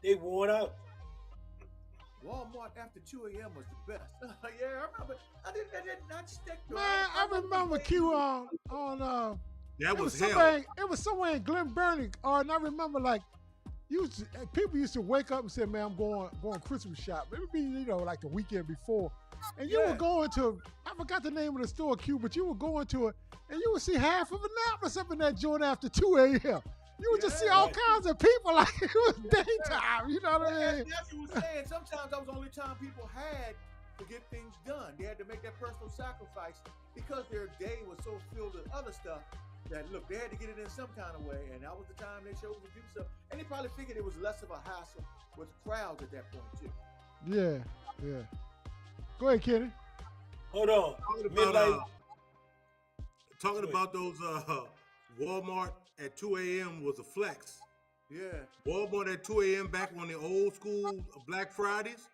they worn out. Walmart after 2 a.m. was the best. Yeah, I remember. I did not stick to it. Man, I remember Q on that was hell. It was somewhere in Glen Burnie, and I remember people used to wake up and say, "Man, I'm going Christmas shop." It would be like the weekend before, and you were going to, I forgot the name of the store, Q, but you were going to it, and you would see half of Annapolis up in that joint after 2 a.m. You would just see all kinds of people like it was daytime. You know what I mean? That's what you were saying. Sometimes that was the only time people had to get things done. They had to make that personal sacrifice because their day was so filled with other stuff that, look, they had to get it in some kind of way, and that was the time they chose to do so. And they probably figured it was less of a hassle with crowds at that point, too. Yeah. Go ahead, Kenny. Hold on. Talking about those Walmart at 2 a.m. was a flex. Yeah. Walmart at 2 a.m. back on the old school Black Fridays,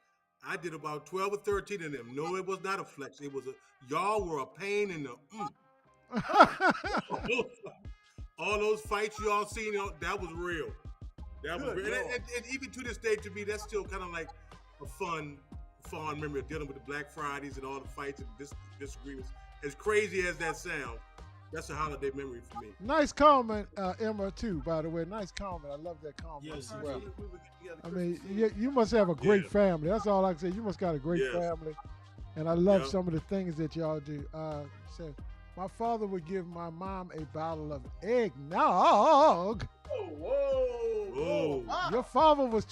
I did about 12 or 13 of them. No, it was not a flex. It was y'all were a pain in the all those fights y'all seen, that was real. That was real. And even to this day, to me, that's still kind of like a fun fond memory of dealing with the Black Fridays and all the fights and disagreements. As crazy as that sounds, that's a holiday memory for me. Nice comment, Emma, too, by the way. Nice comment. I love that comment Yes, as well. We would get together I mean, Christmas Eve. you must have a great Yeah. family. That's all I can say. You must got a great Yes. family. And I love Yep. some of the things that y'all do. So my father would give my mom a bottle of eggnog. Whoa. Wow. Your father was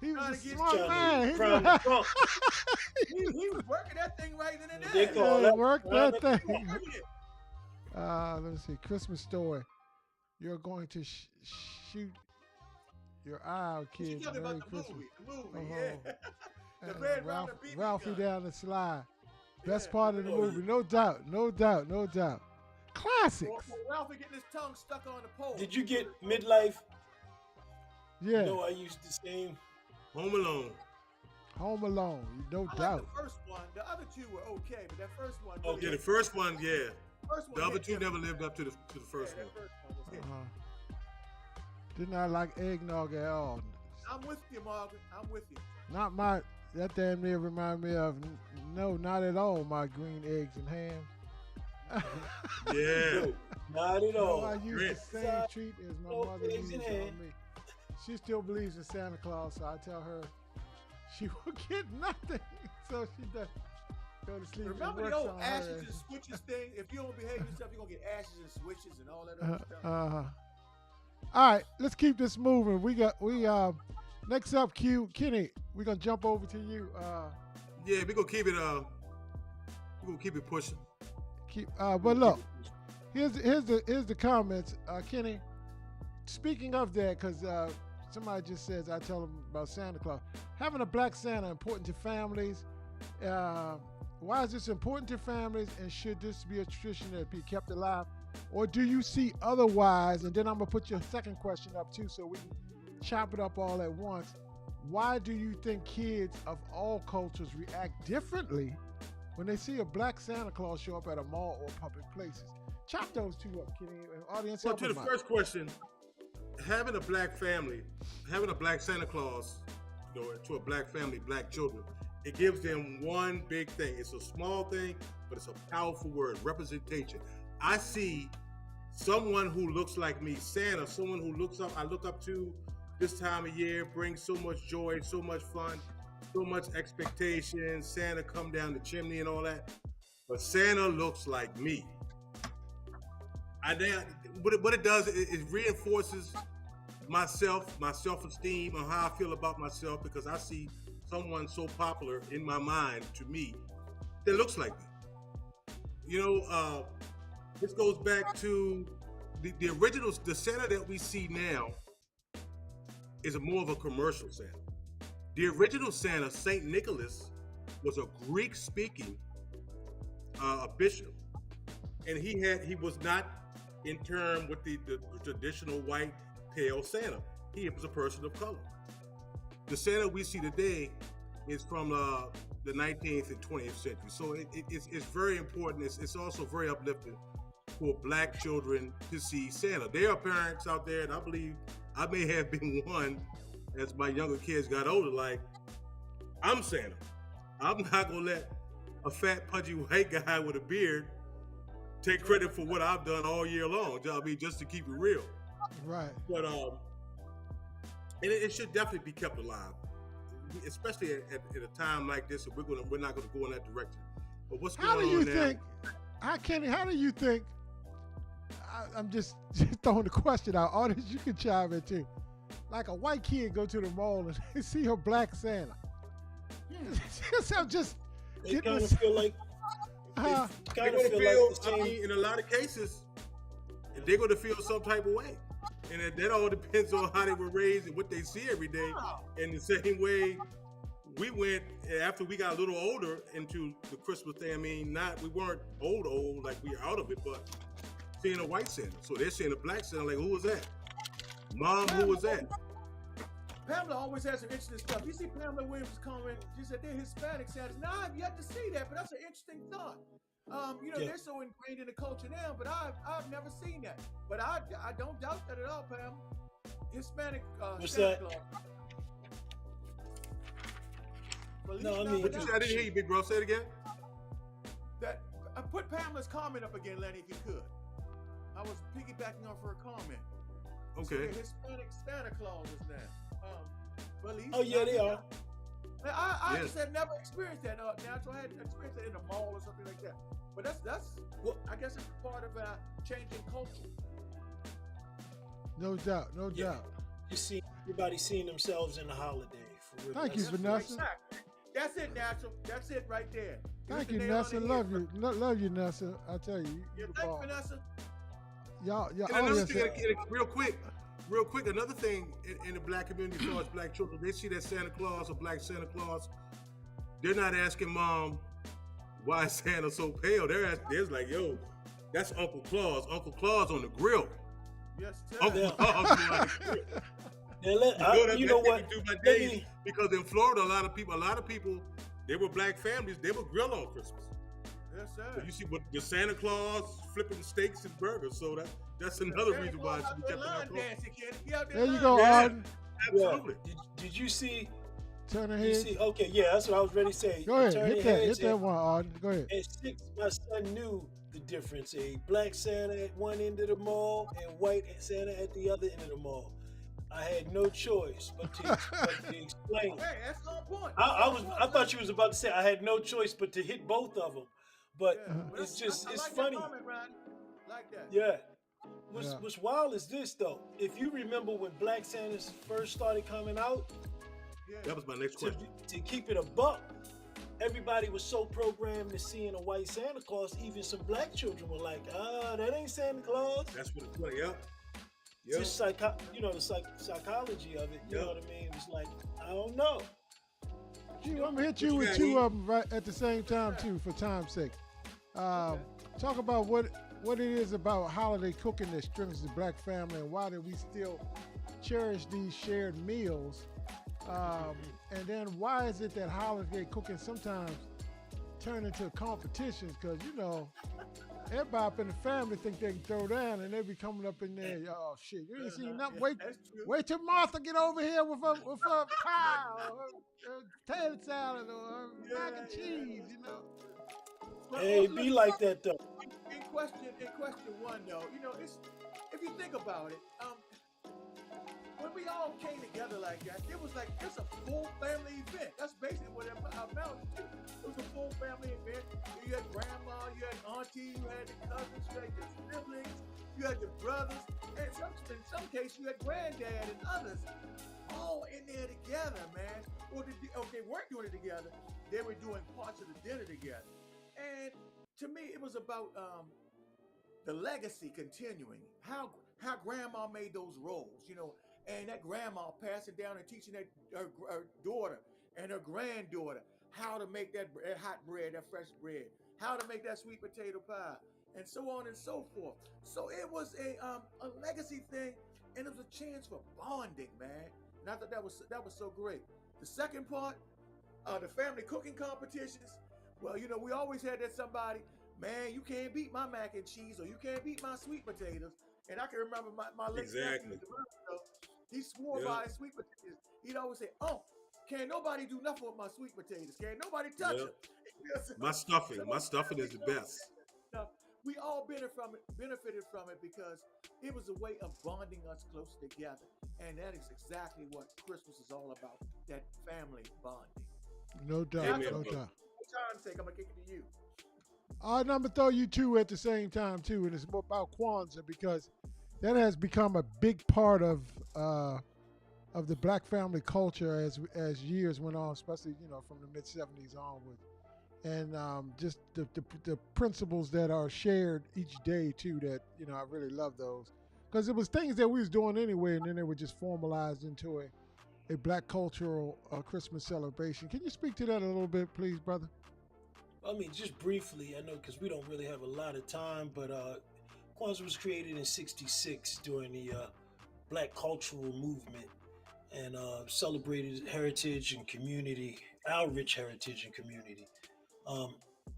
he was Trying a to get smart you- man. He Crown knew the trunk. He was working that thing right then and They there. call how to that work crown that the thing. Working it. Let me see. Christmas story. You're going to shoot your eye out, She's kid. talking Merry about the Christmas. movie, Uh-huh. yeah. The And, Red Round BB Ralphie gun. down the slide. Best Yeah. part of the Oh, movie, no doubt. Classics. Or Ralphie getting his tongue stuck on the pole. Did you get midlife? Yeah. No, I used the same. Home Alone. Home Alone, no I like doubt. the first one. The other two were okay, but that first one. Okay. Yeah, the first one, yeah. First one The other hit two never different. lived up to the first Yeah, one. that first one was hit. Did not like eggnog at all. I'm with you, Margaret. I'm with you. Not my. That damn near remind me of. No, not at all. My green eggs and ham. Yeah. Not at No, all. I use Great. the same treat as my No mother eggs used in on hand. me. She still believes in Santa Claus, so I tell her she will get nothing. So she does go to sleep. Remember and the works old on ashes her. and switches thing? If you don't behave yourself, you're going to get ashes and switches and all that other stuff. All right, let's keep this moving. Next up, Kenny. We're gonna jump over to you. Yeah, we're gonna keep it pushing. But look, here's the comments, Kenny. Speaking of that, because somebody just says I tell them about Santa Claus. Having a black Santa important to families. Why is this important to families, and should this be a tradition that be kept alive, or do you see otherwise? And then I'm gonna put your second question up too, so we can chop it up all at once. Why do you think kids of all cultures react differently when they see a black Santa Claus show up at a mall or public places? Chop those two up, Kenny. Audience, Well, help to the them out. first question, having a black family, having a black Santa Claus, to a black family, black children, it gives them one big thing. It's a small thing, but it's a powerful word, representation. I see someone who looks like me, Santa, someone who I look up to this time of year, brings so much joy, so much fun, so much expectation. Santa come down the chimney and all that. But Santa looks like me. What it does, it reinforces my self-esteem on how I feel about myself, because I see someone so popular in my mind to me that looks like me. This goes back to the original, the Santa that we see now is more of a commercial Santa. The original Santa, Saint Nicholas, was a Greek-speaking bishop, and he was not in term with the traditional white pale Santa. He was a person of color. The Santa we see today is from the 19th and 20th century. So it's very important. It's also very uplifting for black children to see Santa. There are parents out there, and I believe I may have been one as my younger kids got older, like, I'm Santa. I'm not gonna let a fat, pudgy white guy with a beard take credit for what I've done all year long. I mean, just to keep it real. Right. But and it should definitely be kept alive, especially at a time like this. We're not gonna go in that direction. But what's going on How do you now? think? Kenny, how do you think? I'm just throwing the question out. Audience, you can chime in too. Like a white kid go to the mall and they see a black Santa. I'm just They getting kind of this. feel like Uh, They're kind of gonna feel feel. like the I same. mean, in a lot of cases, they're gonna feel some type of way, and that all depends on how they were raised and what they see every day. In the same way, we went after we got a little older into the Christmas thing. I mean, we weren't old like we are out of it, but seeing a white Santa, so they're seeing a black Santa. Like, who was that? Mom, who was that? Pamela always has some interesting stuff. You see Pamela Williams comment, she said they're Hispanic Santas. Now, I've yet to see that, but that's an interesting thought. Yeah. They're so ingrained in the culture now, but I've never seen that. But I don't doubt that at all, Pam. Hispanic What's Santa that? Claus. Feliz No, I mean, What you Navidad. said? I didn't hear you, big bro. Say it again. That put Pamela's comment up again, Lenny, if you could. I was piggybacking off her comment. Okay. The Hispanic Santa Clauses now. Feliz oh yeah, they Navidad. are. Now, I Yes. just had never experienced that. Natural, I had experienced it in a mall or something like that. But that's Well, I guess it's part of changing culture. No doubt, no Yeah. doubt. You see, everybody seeing themselves in the holiday. For real. Thank you, That's- Vanessa. Exactly. That's it, Natural. That's it right there. Thank Hit you, the nail on Nessa. the Love head. you. Love you, Nessa. I tell you. Yeah, You the thanks, ball. Vanessa. Y'all And another audience. thing, real quick, another thing in the black community as far as black children, they see that Santa Claus or black Santa Claus, they're not asking mom, why is Santa so pale? They're like, yo, that's Uncle Claus. Uncle Claus on the grill. Yes, sir. Uncle Yeah. Claus on the grill. you know what? Do my Let days, me- because in Florida, a lot of people, they were black families, they would grill on Christmas. Yes, sir. So you see what the Santa Claus flipping steaks and burgers. So that's another Santa reason why it Claus should be out there kept in our line culture. dancing, kid. He out There you line go, Yeah. Auden. Absolutely. Did you see? Turn You ahead. see? Okay, yeah, that's what I was ready to say. Go ahead. Turning Hit that. heads Hit that and- one, Auden. Go ahead. At 6, my son knew the difference. A black Santa at one end of the mall and white Santa at the other end of the mall. I had no choice but to explain. Hey, that's on point. I thought you was about to say I had no choice but to hit both of them. But Yeah, but it's that's- just I it's like funny. That comment, Ronnie. Like that. Yeah. Yeah. What's wild is this though. If you remember when Black Santas first started coming out, Yeah. That was my next to, question. to keep it a buck, everybody was so programmed to seeing a white Santa Claus. Even some black children were like, that ain't Santa Claus. That's what it's like. Yep. Yep. Just the psychology of it. You know Yep. what I mean? It's like, I don't know. I'm gonna hit you you with got, two E? of them right at the same time too, for time's sake. Talk about what it is about holiday cooking that strengthens the black family, and why do we still cherish these shared meals? And then why is it that holiday cooking sometimes turn into competitions? Because everybody up in the family think they can throw down, and they be coming up in there. Oh shit, you ain't seen nothing. That's true. Wait till Martha get over here with a pie or a potato salad or a mac and cheese. But Hey, also, be like that though. in question one though, it's if you think about it, when we all came together like that, it's a full family event. That's basically what it amounts to. It was a full family event. You had grandma, you had auntie, you had the cousins, you had your siblings, you had your brothers, and in some cases you had granddad and others all in there together, man. Or they weren't doing it together. They were doing parts of the dinner together. And to me, it was about the legacy continuing. How grandma made those rolls, and that grandma passing down and teaching her daughter and her granddaughter how to make that hot bread, that fresh bread, how to make that sweet potato pie, and so on and so forth. So it was a legacy thing, and it was a chance for bonding, man. And I thought that was so great. The second part, the family cooking competitions. Well, we always had that somebody, man, you can't beat my mac and cheese, or you can't beat my sweet potatoes. And I can remember my late Exactly. nephew, he swore Yeah. by his sweet potatoes. He'd always say, "Oh, can't nobody do nothing with my sweet potatoes. Can't nobody touch Yeah. them." My stuffing is the best. We all benefited from it because it was a way of bonding us closer together. And that is exactly what Christmas is all about, that family bonding. No doubt, Amen, no brother. doubt. For time's sake, I'm going to kick it to you. All right, I'm gonna throw you two at the same time too, and it's more about Kwanzaa, because that has become a big part of the black family culture as years went on, especially from the mid '70s onward, and just the principles that are shared each day too. That I really love those, because it was things that we was doing anyway, and then they were just formalized into a black cultural Christmas celebration. Can you speak to that a little bit, please, brother? I mean, just briefly, I know because we don't really have a lot of time, but Kwanzaa was created in '66 during the Black cultural movement, and celebrated heritage and community, our rich heritage and community.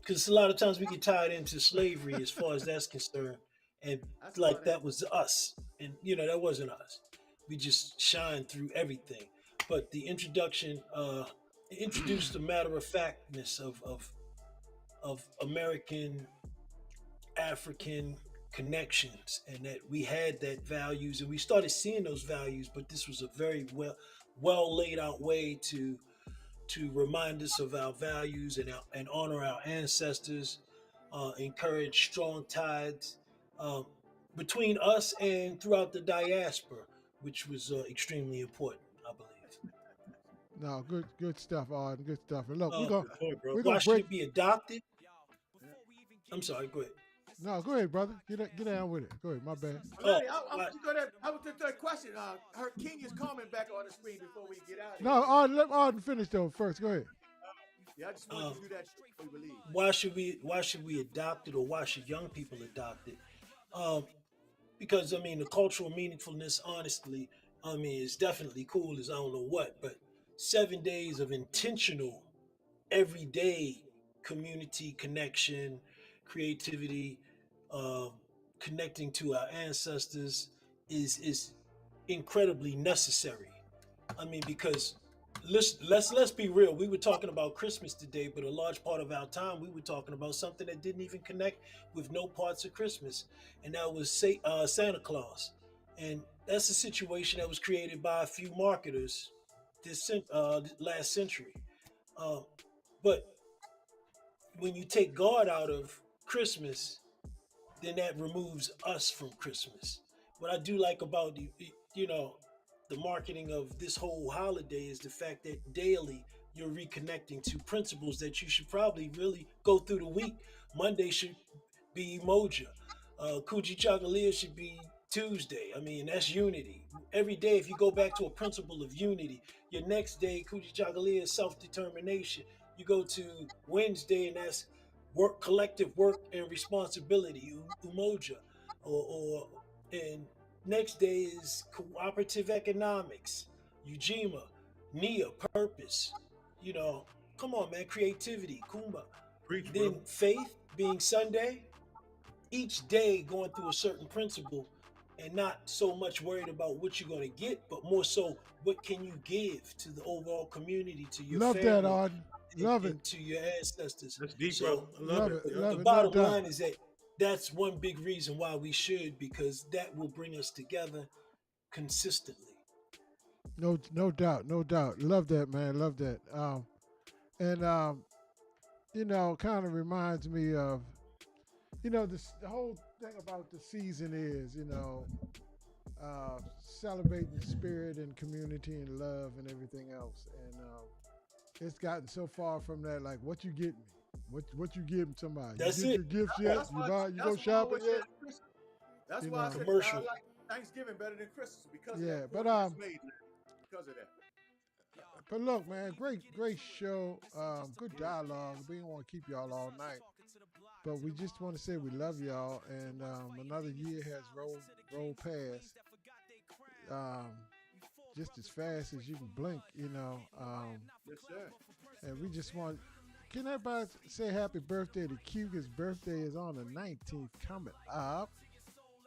Because a lot of times we get tied into slavery as far as that's concerned, and That's like funny. that was us, and that wasn't us. We just shined through everything. But the introduction introduced the matter of factness of American African connections, and that we had that values, and we started seeing those values. But this was a very well laid out way to remind us of our values and honor our ancestors, encourage strong ties uh, between us and throughout the diaspora, which was extremely important, I believe. No, good stuff, Arden. Good stuff. And look, Uh, Good point, bro. we're why gonna should break. it be adopted? I'm sorry, go ahead. No, go ahead, brother. Get down with it. Go ahead. My bad. Lenny, why- I was the third question. Her king is comment back on the screen before we get out of here. No, Arden, let Arden finish though first. Go ahead. Yeah, I just wanted to do that before we leave. why should we adopt it, or why should young people adopt it? Um, because I mean the cultural meaningfulness, honestly, I mean it's definitely cool as I don't know what, but 7 days of intentional, everyday community connection, creativity, uh, connecting to our ancestors is incredibly necessary. I mean, because let's be real. We were talking about Christmas today, but a large part of our time we were talking about something that didn't even connect with no parts of Christmas, and that was Santa Claus. And that's a situation that was created by a few marketers last century. Uh, but when you take God out of Christmas, then that removes us from Christmas. What I do like about the marketing of this whole holiday is the fact that daily you're reconnecting to principles that you should probably really go through the week. Monday should be Moja. Kuji Chagalia should be Tuesday. I mean, that's unity. Every day, if you go back to a principle of unity, your next day, Kuji Chagalia is self-determination. You go to Wednesday, and that's work, collective work and responsibility, Umoja. Or and next day is cooperative economics, Ujima, Nia, purpose. You know, come on, man, creativity, Kumba. Preach, Then bro. faith being Sunday, each day going through a certain principle and not so much worried about what you're going to get, but more so what can you give to the overall community, to your Love family, that, Arden. Love and it. to your ancestors. That's deep, So bro. I love it. Love the it. bottom No doubt. line is that that's one big reason why we should, because that will bring us together consistently. No doubt. No doubt. Love that, man. Love that. And kind of reminds me of, the whole thing about the season is, celebrating the spirit and community and love and everything else. And it's gotten so far from that, like, what you get me? What you give somebody? That's you get it. your gifts yet? You go shopping yet? That's You why I know. said Commercial. I like Thanksgiving better than Christmas because Yeah, of that but, pork that's made because of that. But look, man, great show. Good dialogue. We don't want to keep y'all all night, but we just want to say we love y'all, and another year has rolled past, just as fast as you can blink, Yes, sir. and we just want. Can everybody say happy birthday to Q? His birthday is on the 19th, coming up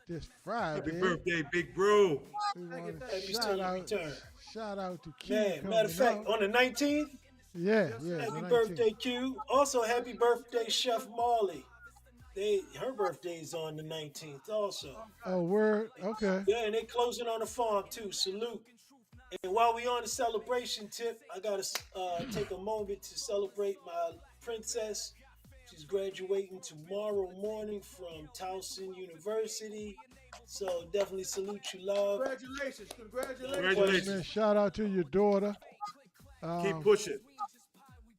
this Friday. Happy birthday, big bro. We want to Happy stellar return. shout out to Q. Man, coming matter of fact, up. on the 19th, Yeah, Yes, the happy 19th. birthday, Q. Also, happy birthday, Chef Marley. Her birthday is on the 19th also. Oh, word. Okay. Yeah, and they closing on the farm too. Salute. And while we on the celebration tip, I gotta take a moment to celebrate my princess. She's graduating tomorrow morning from Towson University. So definitely salute you, love. Congratulations. Congratulations. Man, shout out to your daughter. Keep pushing.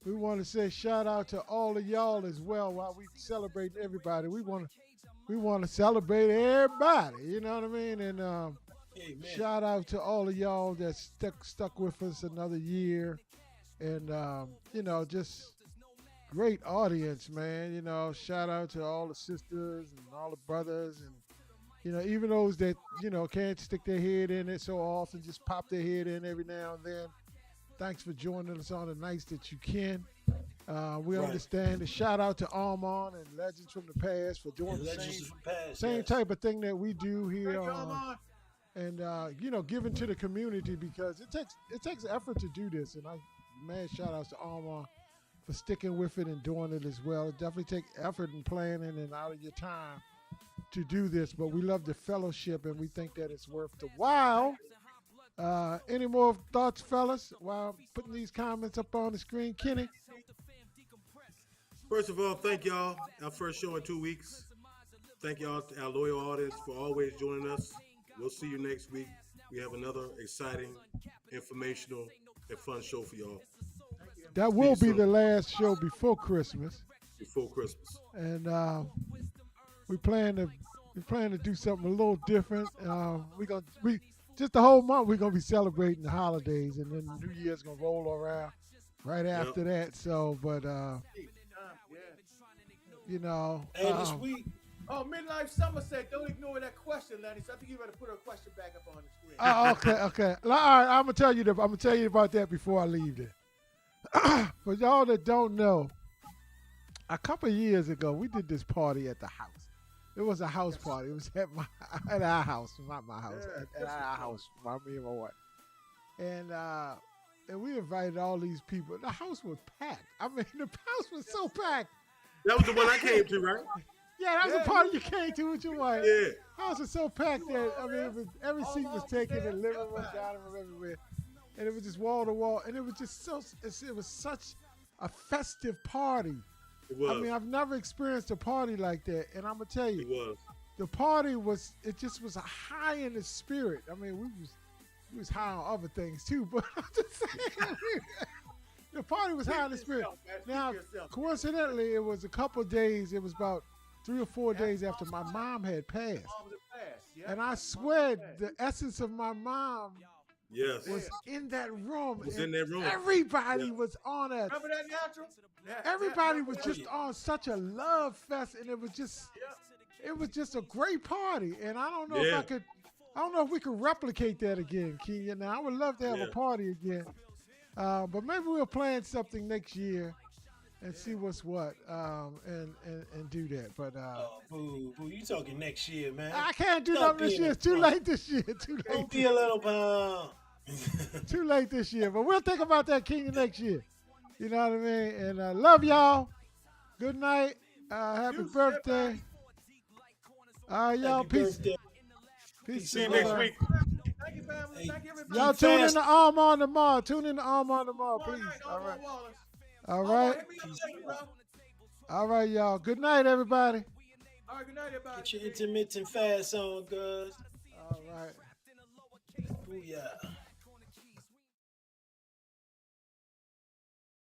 We want to say shout out to all of y'all as well while we celebrate everybody. We want to celebrate everybody. You know what I mean? And Amen. shout out to all of y'all that stuck with us another year, and just great audience, man. Shout out to all the sisters and all the brothers, and even those that can't stick their head in it so often, just pop their head in every now and then. Thanks for joining us on the nights that you can. We Right. understand. A shout out to Armand and Legends from the Past for doing the Legends from past. same yes. type of thing that we do here. Thank you, Armand. And giving to the community, because it takes effort to do this, and I mad shout outs to Armand for sticking with it and doing it as well. It definitely take effort and planning and out of your time to do this, but we love the fellowship and we think that it's worth the while. Any more thoughts, fellas, while putting these comments up on the screen? Kenny? First of all, thank y'all. Our first show in 2 weeks. Thank y'all, our loyal audience, for always joining us. We'll see you next week. We have another exciting, informational, and fun show for y'all. That will be the last show before Christmas. Before Christmas. And we plan to do something a little different. We just the whole month we're gonna be celebrating the holidays, and then New Year's gonna roll around right after that. So, but you know, hey, this week. Oh, Midlife Somerset, don't ignore that question, Lenny. So I think you better put her question back up on the screen. Okay. All right, I'm gonna tell you about that before I leave there. For y'all that don't know, a couple of years ago we did this party at the house. It was a house party. It was at our house, not my house. At our house, me and my wife. And we invited all these people. The house was packed. I mean, the house was so packed. That was the one I came to, right? Yeah, that was the party you came to with your wife. Yeah. House was so packed that every seat was taken in the living room, dining room, everywhere, and it was just wall to wall, and it was just it was such a festive party. It was. I mean, I've never experienced a party like that, and I'm gonna tell you, It was. the party was a high in the spirit. I mean, we was high on other things too, but I'm just saying, the party was high in the spirit. Now, coincidentally, it was a couple of days. It was about 3 or 4 days after my mom had passed. And I swear the essence of my mom was in that room. Everybody was on it. Remember that natural? Everybody was just on such a love fest, and it was just a great party. And I don't know if we could replicate that again, Kenya. Now I would love to have a party again. But maybe we'll plan something next year and see what's what, and do that. But Boo, you talking next year, man? I can't do nothing this year. It's too late this year. Too late. Don't be a little Too late this year. But we'll think about that, Kenya, next year. You know what I mean? And love y'all. Good night. Happy birthday. All right, y'all. Peace. Peace. See you next week. Thank you, family. Thank you, everybody. Y'all tune in to Armand tomorrow. Tune in to Armand tomorrow, please. All right. All right. All right, y'all. Good night, everybody. All right, good night, everybody. Get your intermittent fast on, guys. All right. Booyah.